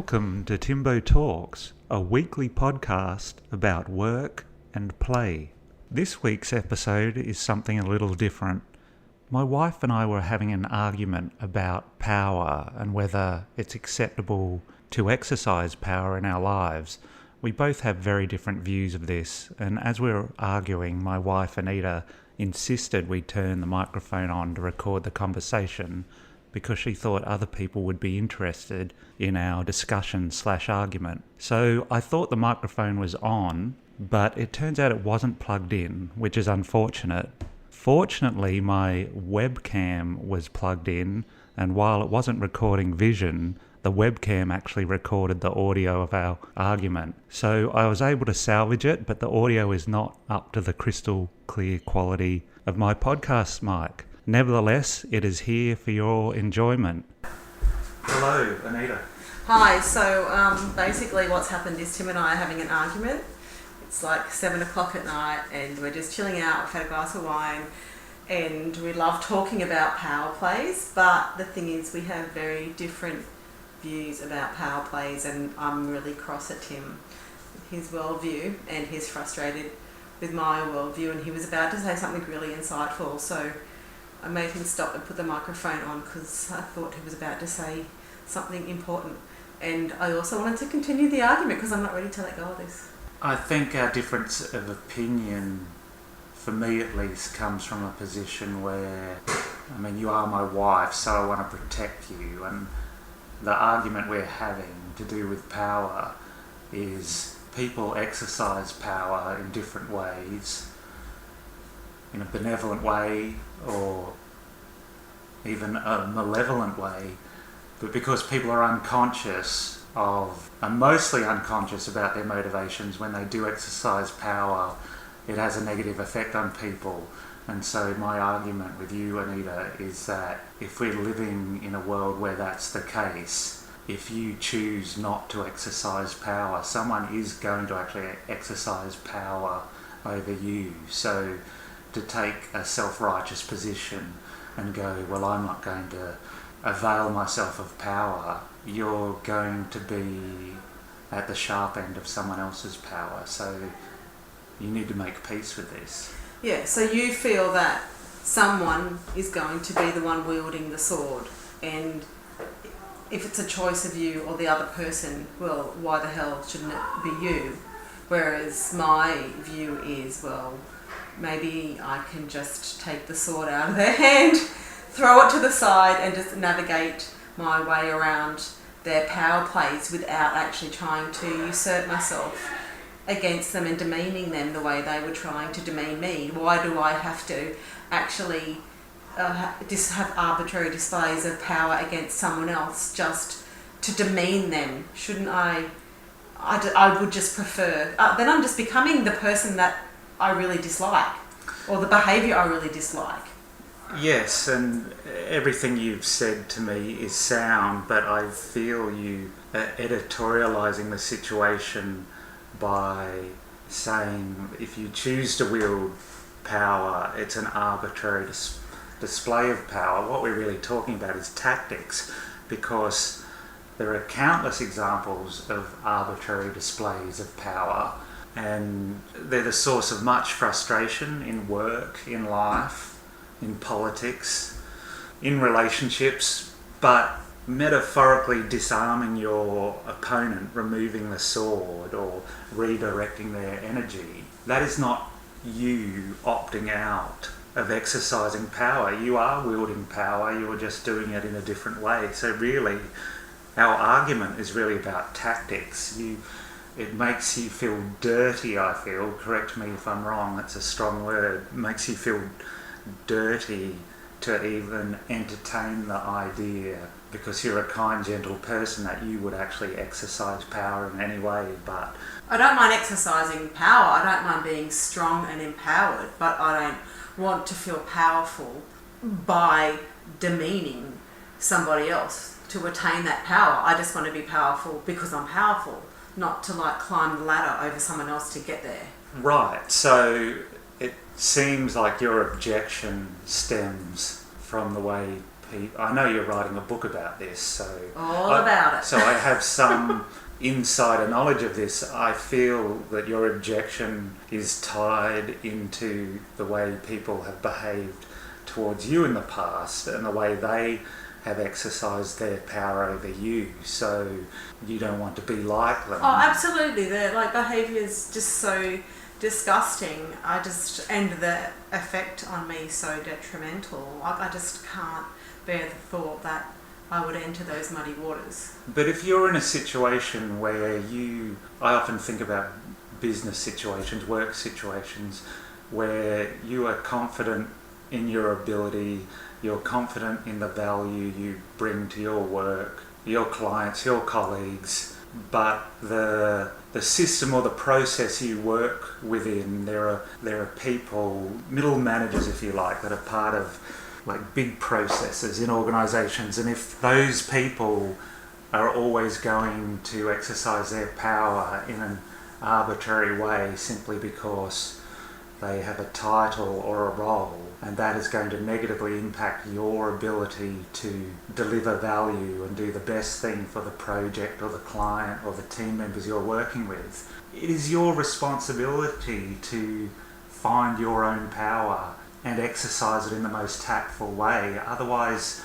Welcome to Timbo Talks, a weekly podcast about work and play. This week's episode is something a little different. My wife and I were having an argument about power and whether it's acceptable to exercise power in our lives. We both have very different views of this, and as we were arguing, my wife Anita insisted we turn the microphone on to record the conversation because she thought other people would be interested in our discussion/argument. So I thought the microphone was on, but it turns out it wasn't plugged in, which is unfortunate. Fortunately, my webcam was plugged in, and while it wasn't recording vision, the webcam actually recorded the audio of our argument. So I was able to salvage it, but the audio is not up to the crystal clear quality of my podcast mic. Nevertheless, it is here for your enjoyment. Hello, Anita. Hi, so basically what's happened is Tim and I are having an argument. It's like 7 o'clock at night and we're just chilling out, we've had a glass of wine and we love talking about power plays, but the thing is we have very different views about power plays and I'm really cross at Tim, his worldview, and he's frustrated with my worldview, and he was about to say something really insightful, so I made him stop and put the microphone on because I thought he was about to say something important. And I also wanted to continue the argument because I'm not ready to let go of this. I think our difference of opinion, for me at least, comes from a position where, you are my wife, so I want to protect you. And the argument we're having to do with power is people exercise power in different ways, in a benevolent way or even a malevolent way, but because people are mostly unconscious about their motivations when they do exercise power, it has a negative effect on people. And so my argument with you, Anita, is that if we're living in a world where that's the case, if you choose not to exercise power, someone is going to actually exercise power over you. So to take a self-righteous position and go, well, I'm not going to avail myself of power, you're going to be at the sharp end of someone else's power. So you need to make peace with this. Yeah, so you feel that someone is going to be the one wielding the sword, and if it's a choice of you or the other person, well, why the hell shouldn't it be you? Whereas my view is, well, maybe I can just take the sword out of their hand, throw it to the side and just navigate my way around their power plays without actually trying to usurp myself against them and demeaning them the way they were trying to demean me. Why do I have to actually just have arbitrary displays of power against someone else just to demean them? Shouldn't I would just prefer, then I'm just becoming the person that I really dislike, or the behaviour I really dislike. Yes, and everything you've said to me is sound, but I feel you are editorialising the situation by saying if you choose to wield power, it's an arbitrary display of power. What we're really talking about is tactics, because there are countless examples of arbitrary displays of power, and they're the source of much frustration in work, in life, in politics, in relationships. But metaphorically disarming your opponent, removing the sword or redirecting their energy, that is not you opting out of exercising power. You are wielding power, you are just doing it in a different way. So really, our argument is really about tactics. It makes you feel dirty, I feel. Correct me if I'm wrong, that's a strong word. It makes you feel dirty to even entertain the idea, because you're a kind, gentle person, that you would actually exercise power in any way. But I don't mind exercising power, I don't mind being strong and empowered, but I don't want to feel powerful by demeaning somebody else to attain that power. I just want to be powerful because I'm powerful, not to climb the ladder over someone else to get there. Right, so it seems like your objection stems from the way people. I know you're writing a book about this, so about it. So I have some insider knowledge of this. I feel that your objection is tied into the way people have behaved towards you in the past and the way they have exercised their power over you. So you don't want to be like them. Oh, absolutely. Their behaviour is just so disgusting. And the effect on me so detrimental. I just can't bear the thought that I would enter those muddy waters. But if you're in a situation where I often think about business situations, work situations, where you are confident in your ability, you're confident in the value you bring to your work, your clients, your colleagues, but the system or the process you work within, there are people, middle managers if you like, that are part of big processes in organisations, and if those people are always going to exercise their power in an arbitrary way simply because they have a title or a role, and that is going to negatively impact your ability to deliver value and do the best thing for the project or the client or the team members you're working with, it is your responsibility to find your own power and exercise it in the most tactful way. Otherwise,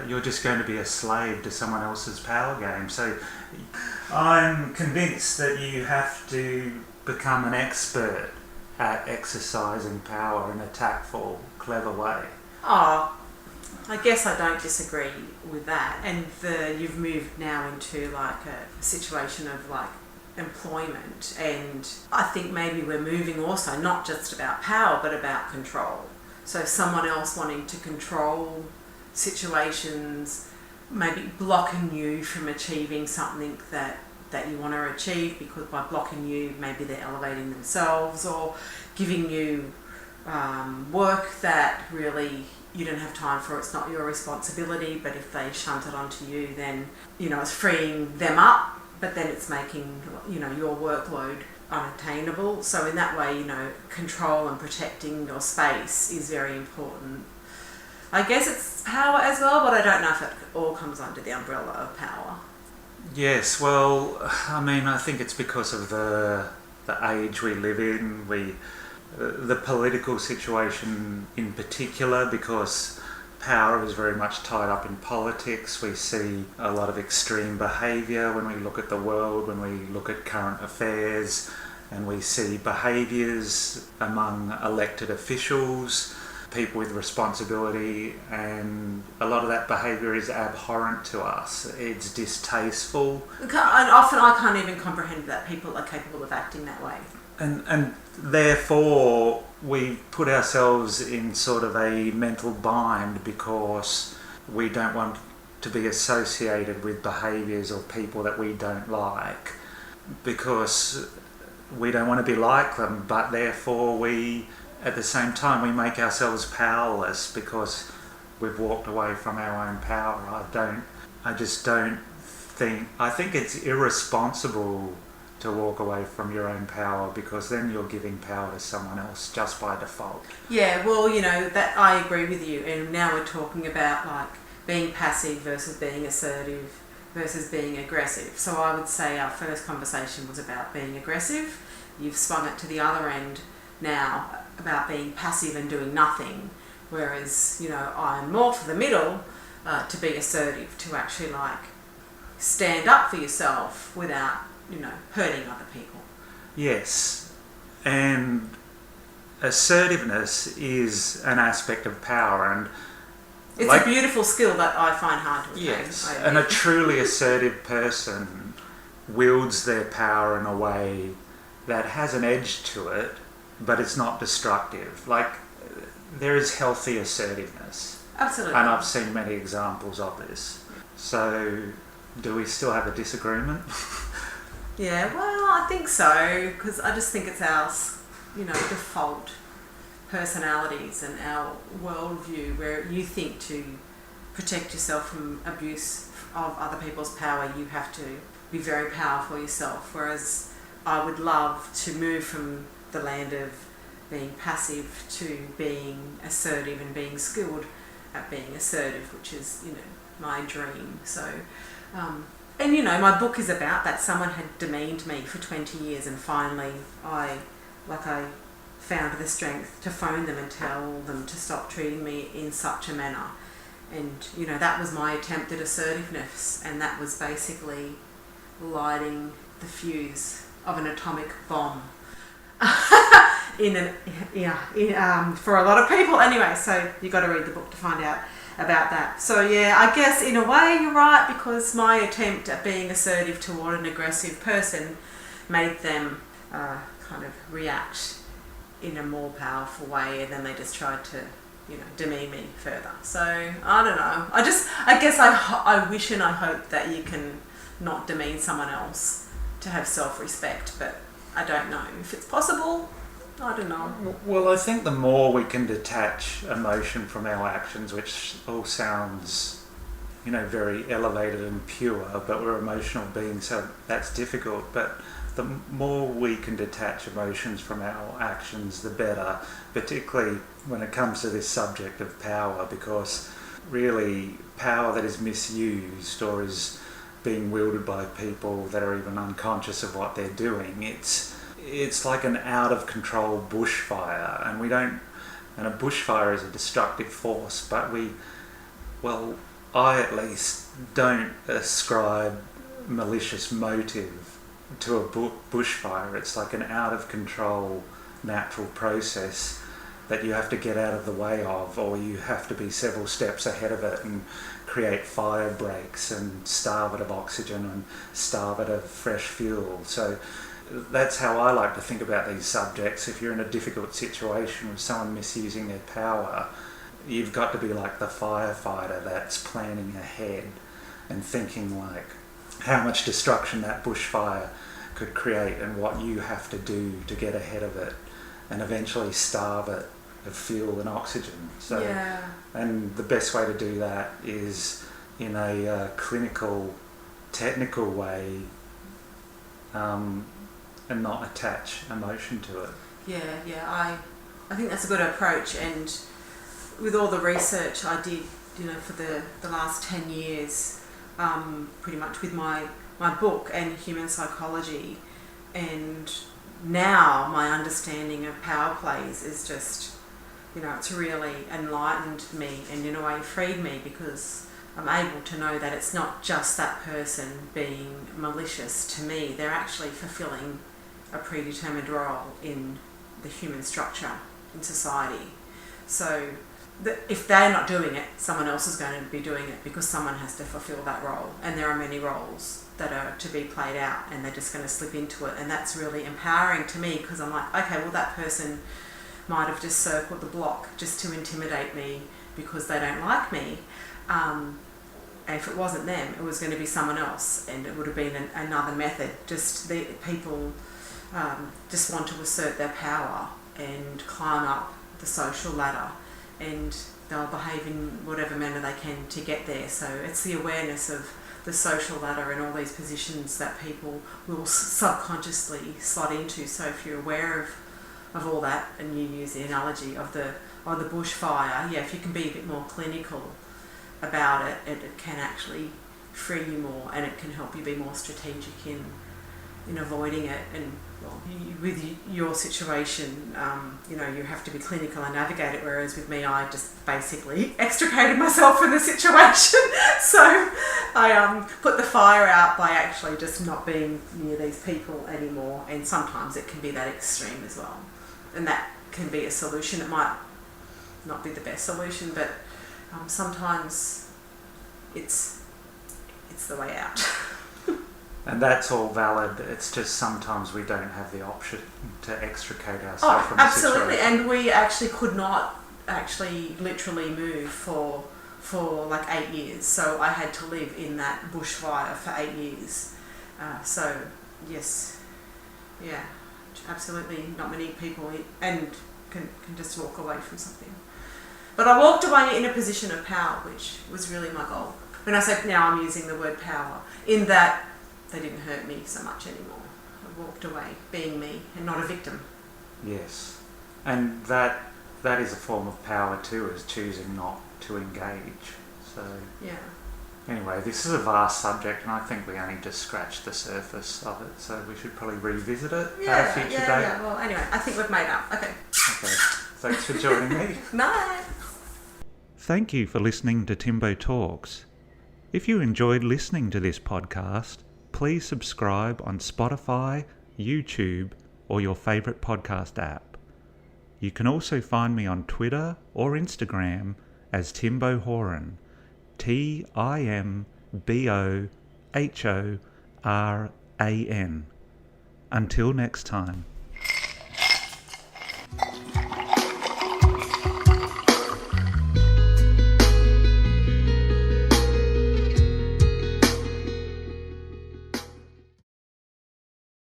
you're just going to be a slave to someone else's power game. So I'm convinced that you have to become an expert at exercising power in a tactful, clever way. Oh, I guess I don't disagree with that. And you've moved now into a situation of employment, and I think maybe we're moving also not just about power but about control. So someone else wanting to control situations, maybe blocking you from achieving something that you want to achieve, because by blocking you maybe they're elevating themselves or giving you work that really you don't have time for, it's not your responsibility, but if they shunt it onto you, then it's freeing them up, but then it's making your workload unattainable. So in that way, control and protecting your space is very important. I guess it's power as well, but I don't know if it all comes under the umbrella of power. Yes, well, I think it's because of the age we live in, the political situation in particular, because power is very much tied up in politics. We see a lot of extreme behaviour when we look at the world, when we look at current affairs, and we see behaviours among elected officials, people with responsibility, and a lot of that behaviour is abhorrent to us. It's distasteful. And often I can't even comprehend that people are capable of acting that way. And therefore we put ourselves in sort of a mental bind because we don't want to be associated with behaviours or people that we don't like, because we don't want to be like them, but therefore at the same time we make ourselves powerless because we've walked away from our own power. I think it's irresponsible to walk away from your own power, because then you're giving power to someone else just by default. Yeah, well, that I agree with you, and now we're talking about being passive versus being assertive versus being aggressive. So I would say our first conversation was about being aggressive. You've swung it to the other end now about being passive and doing nothing, whereas I'm more for the middle, to be assertive, to actually stand up for yourself without hurting other people. Yes, and assertiveness is an aspect of power, and it's a beautiful skill that I find hard to attain. Yes, and a truly assertive person wields their power in a way that has an edge to it, but it's not destructive. There is healthy assertiveness. Absolutely. And I've seen many examples of this. So, do we still have a disagreement? Yeah, well, I think so, because I just think it's our, default personalities and our worldview, where you think to protect yourself from abuse of other people's power, you have to be very powerful yourself, whereas I would love to move from the land of being passive to being assertive and being skilled at being assertive, which is, my dream. So, and my book is about that. Someone had demeaned me for 20 years, and finally I found the strength to phone them and tell them to stop treating me in such a manner. And, that was my attempt at assertiveness, and that was basically lighting the fuse of an atomic bomb for a lot of people. Anyway, so you got to read the book to find out about that. So yeah, I guess in a way you're right, because my attempt at being assertive toward an aggressive person made them kind of react in a more powerful way, and then they just tried to demean me further. So I don't know, I guess I wish and I hope that you can not demean someone else to have self-respect, but I don't know if it's possible. I don't know. Well, I think the more we can detach emotion from our actions, which all sounds, very elevated and pure, but we're emotional beings, so that's difficult. But the more we can detach emotions from our actions, the better, particularly when it comes to this subject of power, because really power that is misused or is being wielded by people that are even unconscious of what they're doing, it's like an out of control bushfire, and a bushfire is a destructive force, but I at least don't ascribe malicious motive to a bushfire. It's like an out of control natural process that you have to get out of the way of, or you have to be several steps ahead of it and create fire breaks and starve it of oxygen and starve it of fresh fuel. So that's how I like to think about these subjects. If you're in a difficult situation with someone misusing their power, you've got to be like the firefighter that's planning ahead and thinking like how much destruction that bushfire could create and what you have to do to get ahead of it and eventually starve it of fuel and oxygen. So, yeah. And the best way to do that is in a clinical, technical way, and not attach emotion to it. Yeah, I think that's a good approach, and with all the research I did, for the last 10 years, pretty much with my book and human psychology, and now my understanding of power plays is just, it's really enlightened me and in a way freed me, because I'm able to know that it's not just that person being malicious to me. They're actually fulfilling a predetermined role in the human structure in society. So if they're not doing it, someone else is going to be doing it, because someone has to fulfill that role. And there are many roles that are to be played out, and they're just going to slip into it. And that's really empowering to me, because I'm like, okay, well, that person might have just circled the block just to intimidate me because they don't like me. And if it wasn't them, it was going to be someone else, and it would have been another method. Just the people just want to assert their power and climb up the social ladder, and they'll behave in whatever manner they can to get there. So it's the awareness of the social ladder and all these positions that people will subconsciously slot into. So if you're aware of all that, and you use the analogy of the bushfire, if you can be a bit more clinical about it, it can actually free you more, and it can help you be more strategic in avoiding it. And with your situation, you have to be clinical and navigate it, whereas with me, I just basically extricated myself from the situation. So I put the fire out by actually just not being near these people anymore, and sometimes it can be that extreme as well, and that can be a solution. It might not be the best solution, but sometimes it's the way out. And that's all valid. It's just sometimes we don't have the option to extricate ourselves from absolutely. the situation. And we actually could not literally move for like 8 years. So I had to live in that bushfire for 8 years. So yes, yeah, absolutely. Not many people can just walk away from something. But I walked away in a position of power, which was really my goal. When I say now, I'm using the word power, in that they didn't hurt me so much anymore. I walked away being me and not a victim. Yes. And that that is a form of power too, is choosing not to engage. So Yeah. anyway, this is a vast subject, and I think we only just scratched the surface of it, so we should probably revisit it at a future date. Yeah. Well, anyway, I think we've made up. Okay. Okay. Thanks for joining me. Bye. Thank you for listening to Timbo Talks. If you enjoyed listening to this podcast, please subscribe on Spotify, YouTube, or your favourite podcast app. You can also find me on Twitter or Instagram as Timbo Horan, TimboHoran. Until next time.